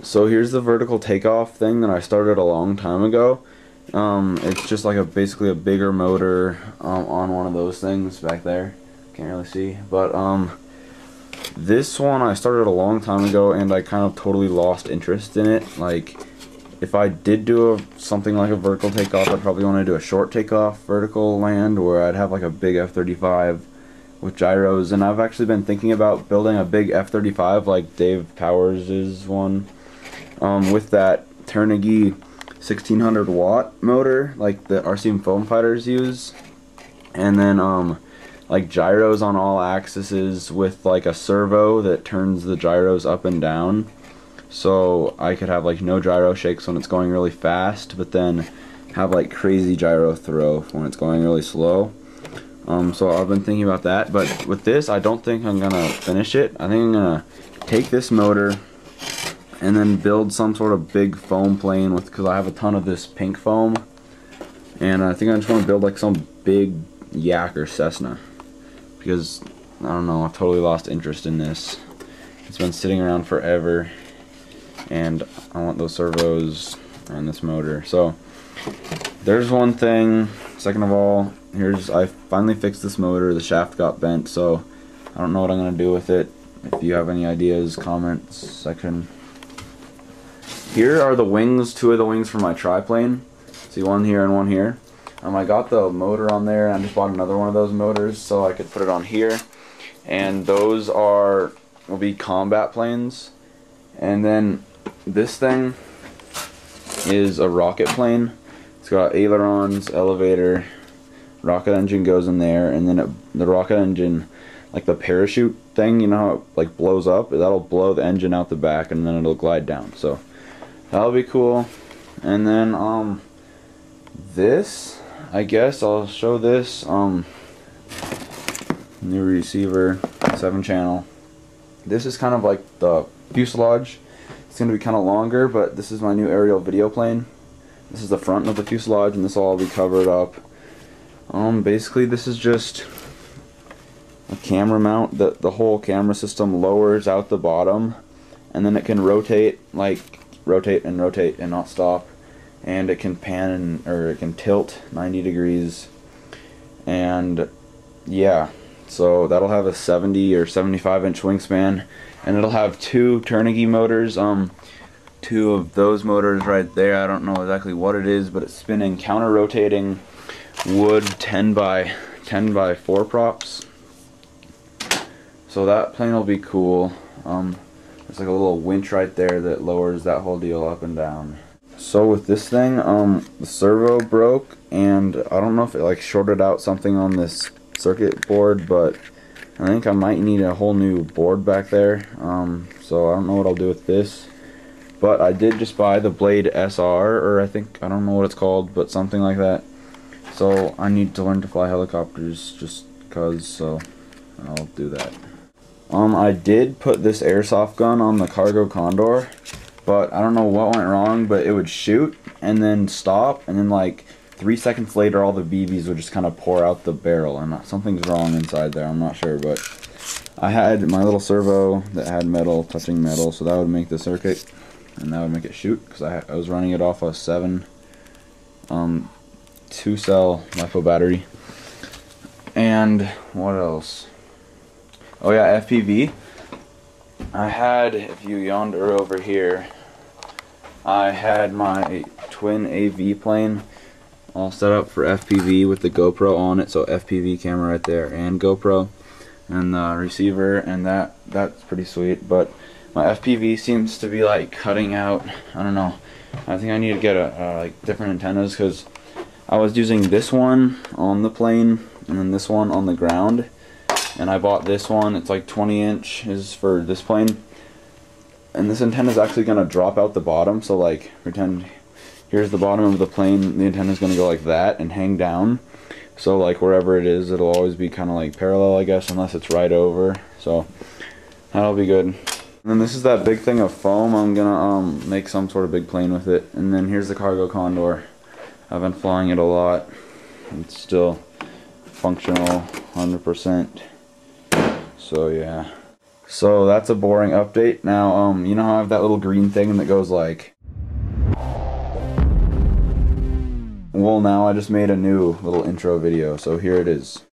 So here's the vertical takeoff thing that I started a long time ago. It's just like basically a bigger motor on one of those things back there. Can't really see, but this one I started a long time ago, and I kind of totally lost interest in it. Like, if I did do something like a vertical takeoff, I'd probably want to do a short takeoff vertical land where I'd have like a big F-35 with gyros. And I've actually been thinking about building a big F-35 like Dave Powers' one, with that Carnegie 1600 watt motor like the RC foam fighters use, and then like gyros on all axes with like a servo that turns the gyros up and down, so I could have like no gyro shakes when it's going really fast, but then have like crazy gyro throw when it's going really slow. So I've been thinking about that, but with this I don't think I'm gonna finish it. I think I'm gonna take this motor and then build some sort of big foam plane because I have a ton of this pink foam, and I think I just want to build like some big Yak or Cessna, because I don't know, I've totally lost interest in this. It's been sitting around forever, and I want those servos and this motor. So there's one thing. Second of all, I finally fixed this motor. The shaft got bent, so I don't know what I'm gonna do with it. If you have any ideas, comments section. Here are the wings, two of the wings for my triplane. See, one here and one here. I got the motor on there, and I just bought another one of those motors so I could put it on here. And those will be combat planes. And then this thing is a rocket plane. It's got ailerons, elevator, rocket engine goes in there, and then the rocket engine, like the parachute thing, you know how it like blows up? That'll blow the engine out the back, and then it'll glide down. So that'll be cool. And then this, I guess I'll show this new receiver, 7-channel. This is kind of like the fuselage. It's going to be kind of longer, but this is my new aerial video plane. This is the front of the fuselage, and this will all be covered up. Basically this is just a camera mount. The whole camera system lowers out the bottom, and then it can rotate and not stop, and it can pan or it can tilt 90 degrees, and yeah, so that'll have a 70 or 75-inch wingspan, and it'll have two Carnegie motors, two of those motors right there. I don't know exactly what it is, but it's spinning counter-rotating wood 10 by 4 props. So that plane will be cool. There's like a little winch right there that lowers that whole deal up and down. So with this thing, the servo broke, and I don't know if it like shorted out something on this circuit board, but I think I might need a whole new board back there. So I don't know what I'll do with this. But I did just buy the Blade SR, or I don't know what it's called, but something like that. So I need to learn to fly helicopters just cause, so I'll do that. I did put this airsoft gun on the Cargo Condor, but I don't know what went wrong, but it would shoot and then stop, and then like 3 seconds later all the BBs would just kind of pour out the barrel, and something's wrong inside there, I'm not sure. But I had my little servo that had metal touching metal, so that would make the circuit, and that would make it shoot, because I was running it off a 2-cell LiPo battery. And what else? Oh yeah, FPV. I had, if you yonder over here, I had my twin AV plane all set up for FPV with the GoPro on it, so FPV camera right there and GoPro and the receiver, and that's pretty sweet. But my FPV seems to be like cutting out. I don't know. I think I need to get like different antennas, because I was using this one on the plane and then this one on the ground, and I bought this one. It's like 20 inches for this plane, and this antenna is actually going to drop out the bottom. So like, pretend here's the bottom of the plane, the antenna is going to go like that and hang down, so like wherever it is, it'll always be kind of like parallel, I guess, unless it's right over. So that'll be good. And then this is that big thing of foam. I'm gonna make some sort of big plane with it. And then here's the Cargo Condor. I've been flying it a lot. It's still functional 100%. So yeah. So that's a boring update. Now, you know how I have that little green thing that goes like... Well, now I just made a new little intro video, so here it is.